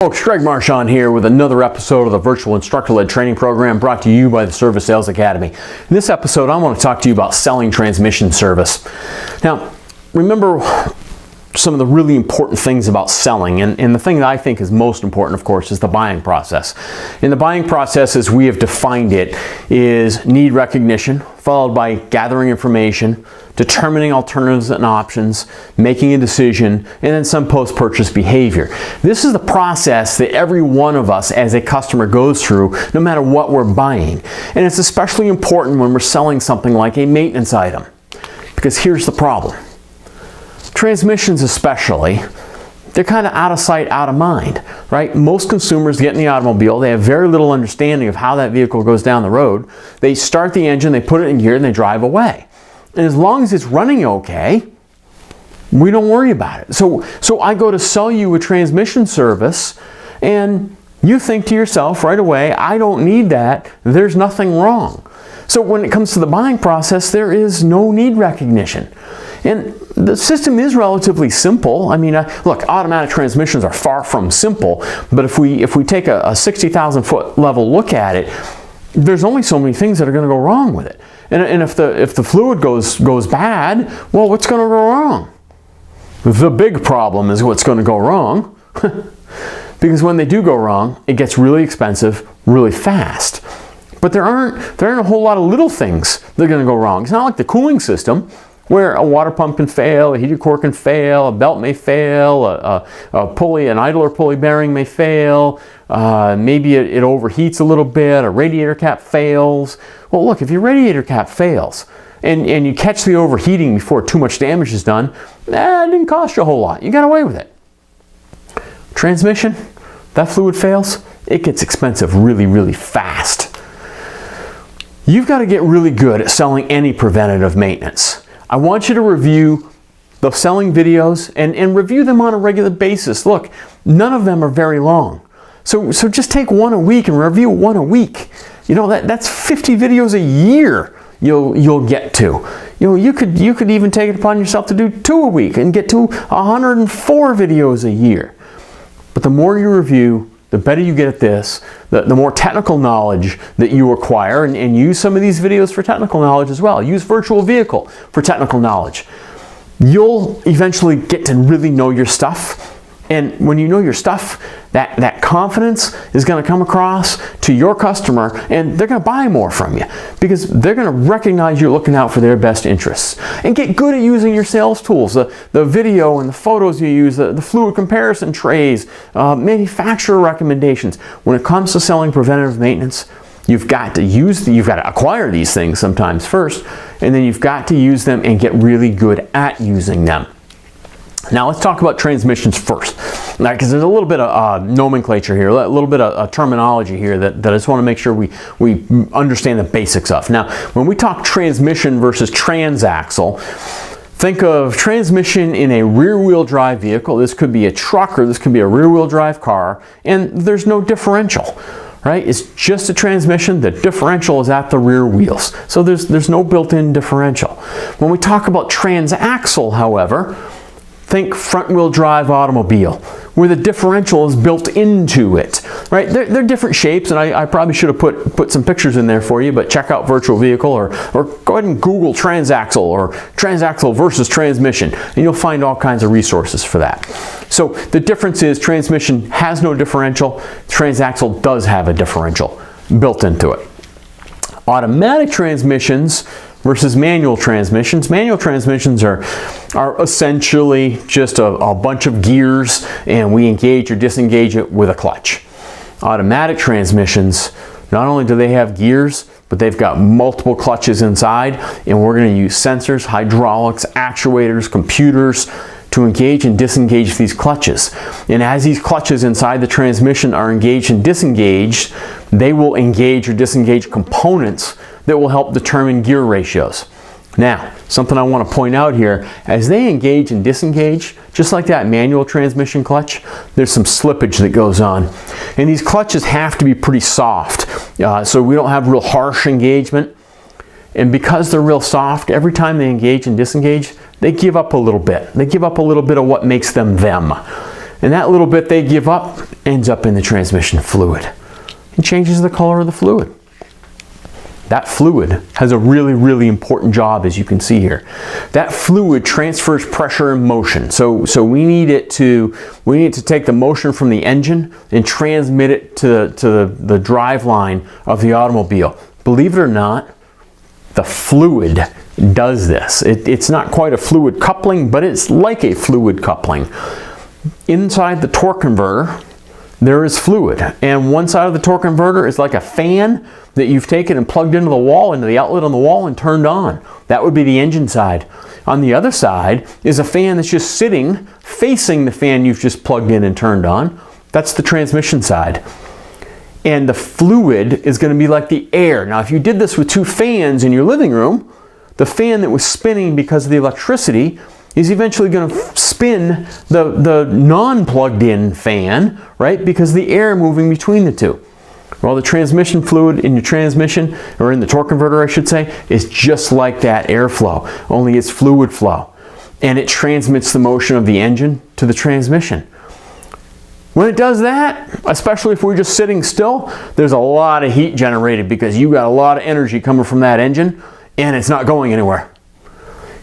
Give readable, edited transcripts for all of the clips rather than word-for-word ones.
Folks, Greg Marchand here with another episode of the Virtual Instructor-Led Training Program brought to you by the Service Sales Academy. In this episode, I want to talk to you about selling transmission service. Now, remember some of the really important things about selling, and the thing that I think is most important, of course, is the buying process. And the buying process, as we have defined it, is need recognition, followed by gathering information, determining alternatives and options, making a decision, and then some post-purchase behavior. This is the process that every one of us as a customer goes through, no matter what we're buying. And it's especially important when we're selling something like a maintenance item, because here's the problem. Transmissions especially, they're kind of out of sight, out of mind, right? Most consumers get in the automobile, they have very little understanding of how that vehicle goes down the road. They start the engine, they put it in gear, and they drive away. And as long as it's running okay, we don't worry about it. So I go to sell you a transmission service, and you think to yourself right away, I don't need that, there's nothing wrong. So when it comes to the buying process, there is no need recognition. And the system is relatively simple. I mean, look, automatic transmissions are far from simple, but if we take a 60,000 foot level look at it, there's only so many things that are going to go wrong with it. And if the fluid goes bad, well, what's going to go wrong? The big problem is what's going to go wrong. Because when they do go wrong, it gets really expensive really fast. But there aren't a whole lot of little things that are going to go wrong. It's not like the cooling system, where a water pump can fail, a heated core can fail, a belt may fail, an idler pulley bearing may fail, maybe it overheats a little bit, a radiator cap fails. Well, look, if your radiator cap fails and you catch the overheating before too much damage is done, it didn't cost you a whole lot. You got away with it. Transmission, that fluid fails, it gets expensive really, really fast. You've got to get really good at selling any preventative maintenance. I want you to review the selling videos and review them on a regular basis. Look, none of them are very long. So just take one a week and review one a week. You know, that's 50 videos a year you'll get to. You know, you could even take it upon yourself to do 2 a week and get to 104 videos a year. But the more you review, the better you get at this, the more technical knowledge that you acquire, and use some of these videos for technical knowledge as well. Use Virtual Vehicle for technical knowledge. You'll eventually get to really know your stuff. And when you know your stuff, that confidence is going to come across to your customer, and they're going to buy more from you because they're going to recognize you're looking out for their best interests. And get good at using your sales tools, the video and the photos you use, the fluid comparison trays, manufacturer recommendations. When it comes to selling preventative maintenance, you've got to acquire these things sometimes first, and then you've got to use them and get really good at using them. Now let's talk about transmissions first, because there's a little bit of nomenclature here, a little bit of terminology here that I just want to make sure we understand the basics of. Now, when we talk transmission versus transaxle, think of transmission in a rear-wheel drive vehicle. This could be a truck or this could be a rear-wheel drive car, and there's no differential. Right? It's just a transmission. The differential is at the rear wheels. So there's no built-in differential. When we talk about transaxle, however, think front-wheel drive automobile, where the differential is built into it, right? They're different shapes, and I probably should have put some pictures in there for you, but check out Virtual Vehicle or go ahead and Google transaxle or transaxle versus transmission, and you'll find all kinds of resources for that. So the difference is transmission has no differential, transaxle does have a differential built into it. Automatic transmissions versus manual transmissions. Manual transmissions are essentially just a bunch of gears, and we engage or disengage it with a clutch. Automatic transmissions, not only do they have gears, but they've got multiple clutches inside, and we're going to use sensors, hydraulics, actuators, computers to engage and disengage these clutches. And as these clutches inside the transmission are engaged and disengaged, they will engage or disengage components that will help determine gear ratios. Now, something I want to point out here, as they engage and disengage, just like that manual transmission clutch, there's some slippage that goes on. And these clutches have to be pretty soft, so we don't have real harsh engagement. And because they're real soft, every time they engage and disengage, they give up a little bit. They give up a little bit of what makes them them. And that little bit they give up ends up in the transmission fluid. It changes the color of the fluid. That fluid has a really, really important job, as you can see here. That fluid transfers pressure and motion. So we need to take the motion from the engine and transmit it to the drive line of the automobile. Believe it or not, the fluid does this. It's not quite a fluid coupling, but it's like a fluid coupling. Inside the torque converter, there is fluid, and one side of the torque converter is like a fan that you've taken and plugged into the wall, into the outlet on the wall, and turned on. That would be the engine side. On the other side is a fan that's just sitting facing the fan you've just plugged in and turned on. That's the transmission side. And the fluid is going to be like the air. Now, if you did this with two fans in your living room, the fan that was spinning because of the electricity is eventually going to spin the non-plugged in fan, right? Because the air moving between the two. Well, the transmission fluid in your transmission, or in the torque converter I should say, is just like that airflow, only it's fluid flow. And it transmits the motion of the engine to the transmission. When it does that, especially if we're just sitting still, there's a lot of heat generated because you got a lot of energy coming from that engine and it's not going anywhere.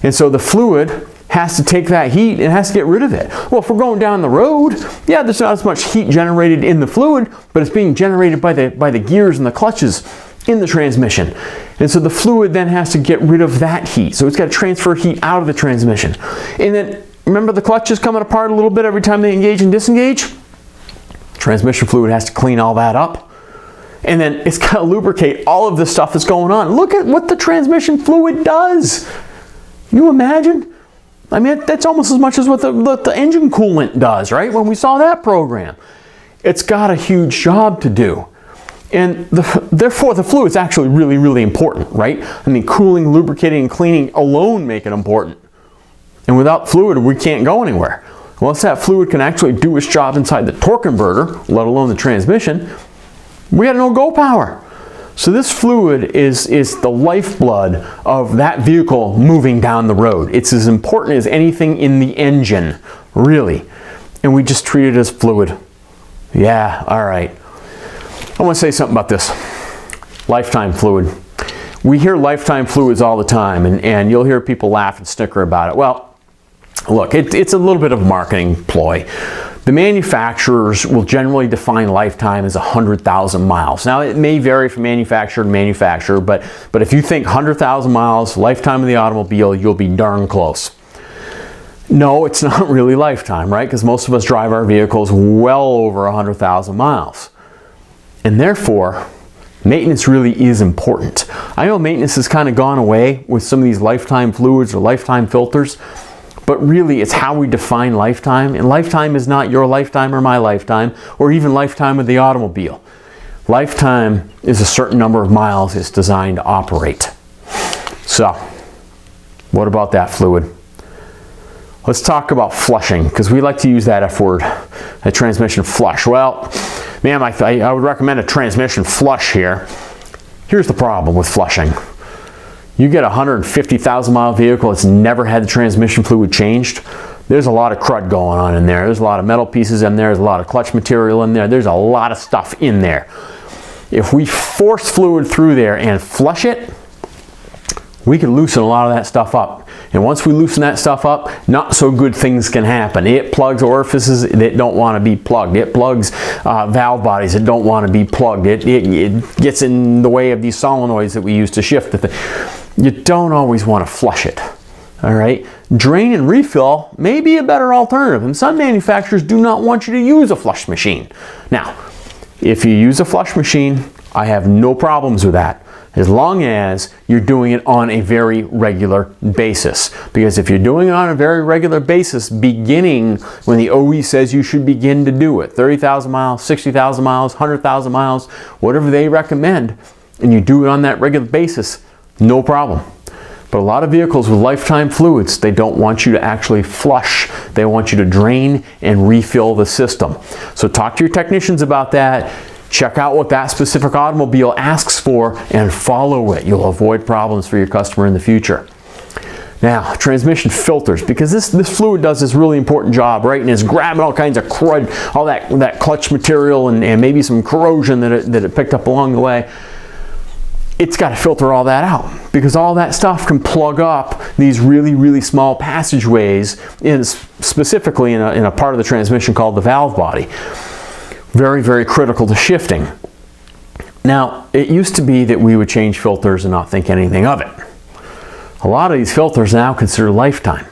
And so the fluid has to take that heat and has to get rid of it. Well, if we're going down the road, yeah, there's not as much heat generated in the fluid, but it's being generated by the gears and the clutches in the transmission. And so the fluid then has to get rid of that heat. So it's got to transfer heat out of the transmission. And then remember the clutches coming apart a little bit every time they engage and disengage? Transmission fluid has to clean all that up. And then it's got to lubricate all of the stuff that's going on. Look at what the transmission fluid does. Can you imagine? I mean, that's almost as much as what the engine coolant does, right? When we saw that program. It's got a huge job to do. And therefore, the fluid's actually really, really important, right? I mean, cooling, lubricating, and cleaning alone make it important. And without fluid, we can't go anywhere. Once that fluid can actually do its job inside the torque converter, let alone the transmission, we got no go power. So this fluid is the lifeblood of that vehicle moving down the road. It's as important as anything in the engine, really. And we just treat it as fluid. Yeah, all right. I want to say something about this. Lifetime fluid. We hear lifetime fluids all the time, and you'll hear people laugh and snicker about it. Well, look, it's a little bit of a marketing ploy. The manufacturers will generally define lifetime as 100,000 miles. Now, it may vary from manufacturer to manufacturer, but if you think 100,000 miles, lifetime of the automobile, you'll be darn close. No, it's not really lifetime, right? Because most of us drive our vehicles well over 100,000 miles. And therefore, maintenance really is important. I know maintenance has kind of gone away with some of these lifetime fluids or lifetime filters, but really it's how we define lifetime. And lifetime is not your lifetime or my lifetime, or even lifetime of the automobile. Lifetime is a certain number of miles it's designed to operate. So, what about that fluid? Let's talk about flushing, because we like to use that F word, a transmission flush. Well, ma'am, I would recommend a transmission flush here. Here's the problem with flushing. You get a 150,000 mile vehicle that's never had the transmission fluid changed, there's a lot of crud going on in there. There's a lot of metal pieces in there. There's a lot of clutch material in there. There's a lot of stuff in there. If we force fluid through there and flush it, we can loosen a lot of that stuff up. And once we loosen that stuff up, not so good things can happen. It plugs orifices that don't want to be plugged. It plugs valve bodies that don't want to be plugged. It gets in the way of these solenoids that we use to shift the thing. You don't always want to flush it. All right? Drain and refill may be a better alternative. And some manufacturers do not want you to use a flush machine. Now, if you use a flush machine, I have no problems with that, as long as you're doing it on a very regular basis. Because if you're doing it on a very regular basis, beginning when the OE says you should begin to do it, 30,000 miles, 60,000 miles, 100,000 miles, whatever they recommend, and you do it on that regular basis, no problem. But a lot of vehicles with lifetime fluids, they don't want you to actually flush. They want you to drain and refill the system. So talk to your technicians about that. Check out what that specific automobile asks for and follow it. You'll avoid problems for your customer in the future. Now, transmission filters, because this fluid does this really important job, right? And it's grabbing all kinds of crud, all that clutch material and maybe some corrosion that it picked up along the way. It's got to filter all that out, because all that stuff can plug up these really, really small passageways, specifically in a part of the transmission called the valve body. Very, very critical to shifting. Now, it used to be that we would change filters and not think anything of it. A lot of these filters now consider lifetime.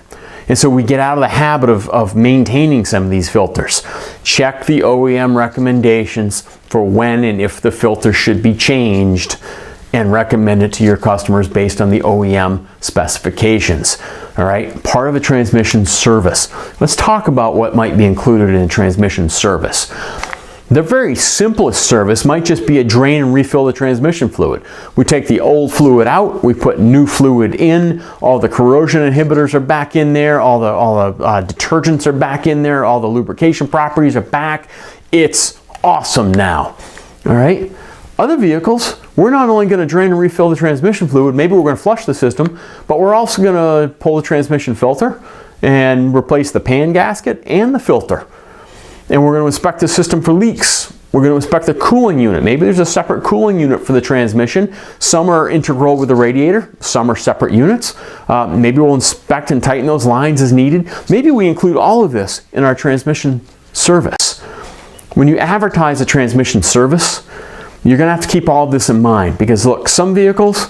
And so we get out of the habit of maintaining some of these filters. Check the OEM recommendations for when and if the filter should be changed, and recommend it to your customers based on the OEM specifications. All right, part of a transmission service. Let's talk about what might be included in a transmission service. The very simplest service might just be a drain and refill the transmission fluid. We take the old fluid out, we put new fluid in, all the corrosion inhibitors are back in there, all the detergents are back in there, all the lubrication properties are back. It's awesome now. All right. Other vehicles, we're not only going to drain and refill the transmission fluid, maybe we're going to flush the system, but we're also going to pull the transmission filter and replace the pan gasket and the filter. And we're going to inspect the system for leaks. We're going to inspect the cooling unit. Maybe there's a separate cooling unit for the transmission. Some are integral with the radiator. Some are separate units. Maybe we'll inspect and tighten those lines as needed. Maybe we include all of this in our transmission service. When you advertise a transmission service, you're going to have to keep all of this in mind, because look, some vehicles,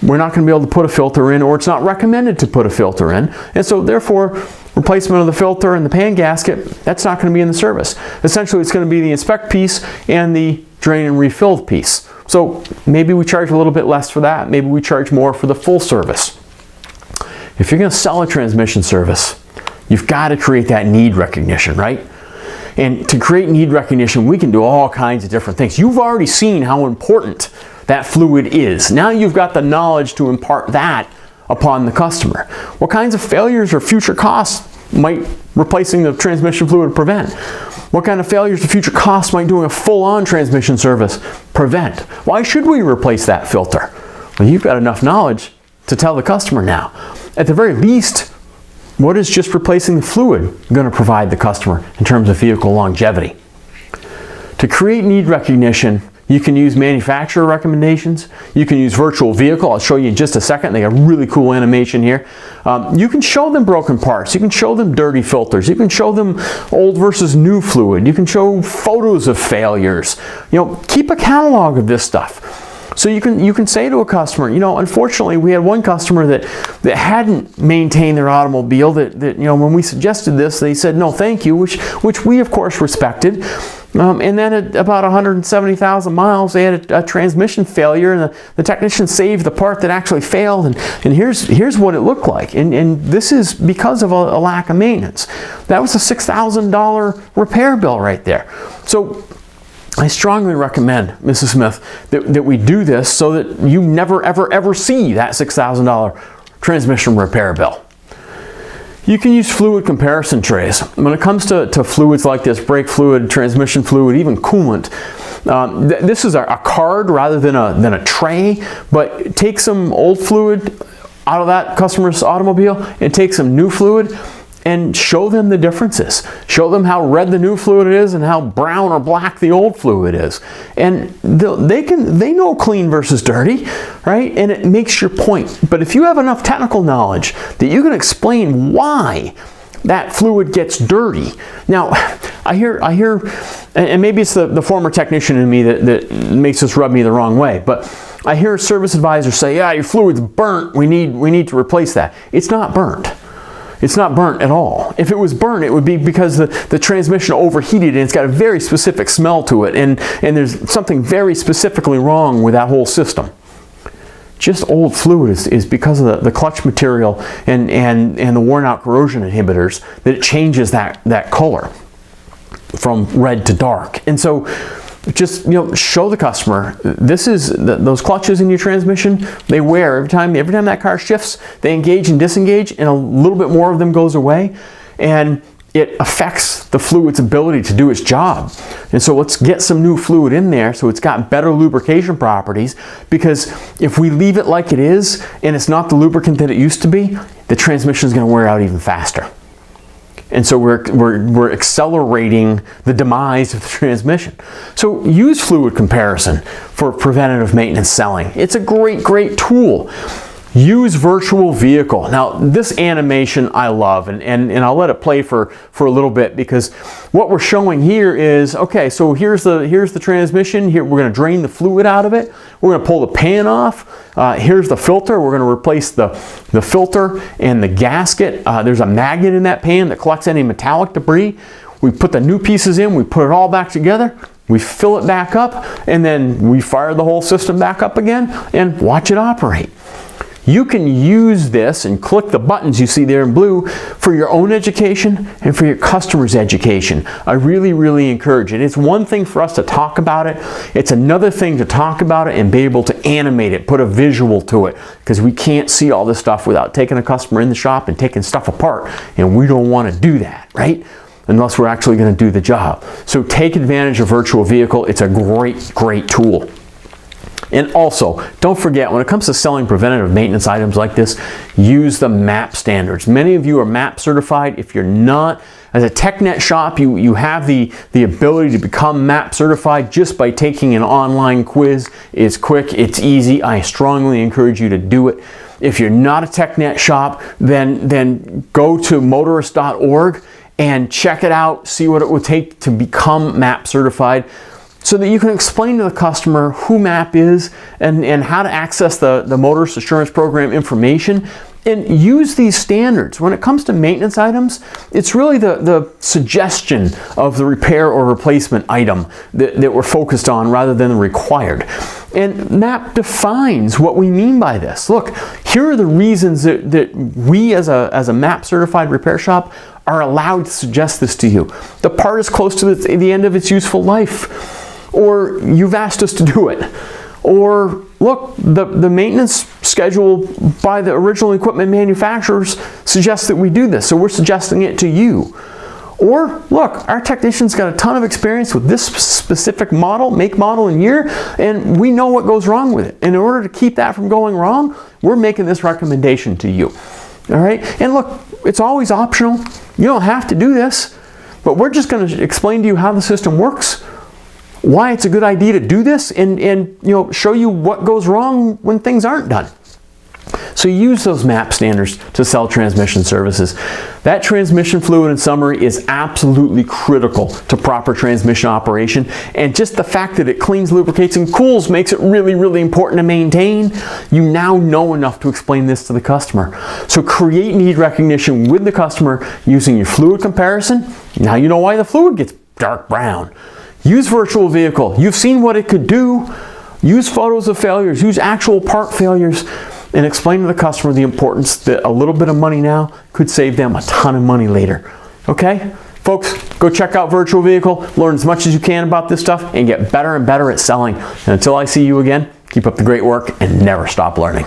we're not going to be able to put a filter in, or it's not recommended to put a filter in. And so therefore, replacement of the filter and the pan gasket, that's not going to be in the service. Essentially, it's going to be the inspect piece and the drain and refill piece. So maybe we charge a little bit less for that. Maybe we charge more for the full service. If you're going to sell a transmission service, you've got to create that need recognition, right? And to create need recognition, we can do all kinds of different things. You've already seen how important that fluid is. Now you've got the knowledge to impart that upon the customer. What kinds of failures or future costs might replacing the transmission fluid prevent? What kind of failures or future costs might doing a full-on transmission service prevent? Why should we replace that filter? Well, you've got enough knowledge to tell the customer now. At the very least, what is just replacing the fluid going to provide the customer in terms of vehicle longevity? To create need recognition, you can use manufacturer recommendations. You can use virtual vehicle. I'll show you in just a second. They got really cool animation here. You can show them broken parts. You can show them dirty filters. You can show them old versus new fluid. You can show photos of failures. You know, keep a catalog of this stuff. So you can say to a customer, you know, unfortunately, we had one customer that hadn't maintained their automobile. That you know, when we suggested this, they said no, thank you, which we of course respected. And then at about 170,000 miles, they had a transmission failure, and the technician saved the part that actually failed. And here's what it looked like. And this is because of a lack of maintenance. That was a $6,000 repair bill right there. So I strongly recommend, Mrs. Smith, that we do this so that you never, ever, ever see that $6,000 transmission repair bill. You can use fluid comparison trays. When it comes to fluids like this, brake fluid, transmission fluid, even coolant, this is a card rather than a tray, but take some old fluid out of that customer's automobile and take some new fluid and show them the differences. Show them how red the new fluid is and how brown or black the old fluid is. And they know clean versus dirty, right? And it makes your point. But if you have enough technical knowledge that you can explain why that fluid gets dirty. Now, I hear, and maybe it's the former technician in me that makes this rub me the wrong way, but I hear a service advisor say, yeah, your fluid's burnt, we need to replace that. It's not burnt. It's not burnt at all. If it was burnt, it would be because the transmission overheated and it's got a very specific smell to it, and there's something very specifically wrong with that whole system. Just old fluid is because of the clutch material and the worn out corrosion inhibitors that it changes that color from red to dark. And so just, you know, show the customer this is those clutches in your transmission, they wear every time that car shifts, they engage and disengage, and a little bit more of them goes away, and it affects the fluid's ability to do its job. And so let's get some new fluid in there so it's got better lubrication properties, because if we leave it like it is and it's not the lubricant that it used to be, the transmission is going to wear out even faster. And so we're accelerating the demise of the transmission. So use fluid comparison for preventative maintenance selling. It's a great tool. Use virtual vehicle. Now this animation I love, and I'll let it play for a little bit, because what we're showing here is, okay, so here's the transmission. Here we're going to drain the fluid out of it. We're going to pull the pan off. Here's the filter. We're going to replace the filter and the gasket. There's a magnet in that pan that collects any metallic debris. We put the new pieces in, we put it all back together, we fill it back up, and then we fire the whole system back up again and watch it operate. You can use this and click the buttons you see there in blue for your own education and for your customers' education. I really encourage it. It's one thing for us to talk about it. It's another thing to talk about it and be able to animate it, put a visual to it, because we can't see all this stuff without taking a customer in the shop and taking stuff apart, and we don't want to do that, right? Unless we're actually going to do the job. So take advantage of virtual vehicle. It's a great tool. And also, don't forget, when it comes to selling preventative maintenance items like this, use the MAP standards. Many of you are MAP certified. If you're not, as a TechNet shop, you have the ability to become MAP certified just by taking an online quiz. It's quick, it's easy. I strongly encourage you to do it. If you're not a TechNet shop, then go to motorist.org and check it out, see what it would take to become MAP certified, so that you can explain to the customer who MAP is and how to access the Motorist Assurance Program information, and use these standards. When it comes to maintenance items, it's really the suggestion of the repair or replacement item that we're focused on rather than the required. And MAP defines what we mean by this. Look, here are the reasons that we as a MAP certified repair shop are allowed to suggest this to you. The part is close to the end of its useful life, or you've asked us to do it, or look, the maintenance schedule by the original equipment manufacturers suggests that we do this, so we're suggesting it to you. Or look, our technician's got a ton of experience with this specific model, make, model, and year, and we know what goes wrong with it. And in order to keep that from going wrong, we're making this recommendation to you. All right? And look, it's always optional. You don't have to do this, but we're just going to explain to you how the system works, why it's a good idea to do this, and show you what goes wrong when things aren't done. So use those MAP standards to sell transmission services. That transmission fluid, in summary, is absolutely critical to proper transmission operation, and just the fact that it cleans, lubricates, and cools makes it really important to maintain. You now know enough to explain this to the customer. So create need recognition with the customer using your fluid comparison. Now you know why the fluid gets dark brown. Use virtual vehicle. You've seen what it could do. Use photos of failures. Use actual part failures, and explain to the customer the importance that a little bit of money now could save them a ton of money later. Okay? Folks, go check out virtual vehicle, learn as much as you can about this stuff, and get better and better at selling. And until I see you again, keep up the great work and never stop learning.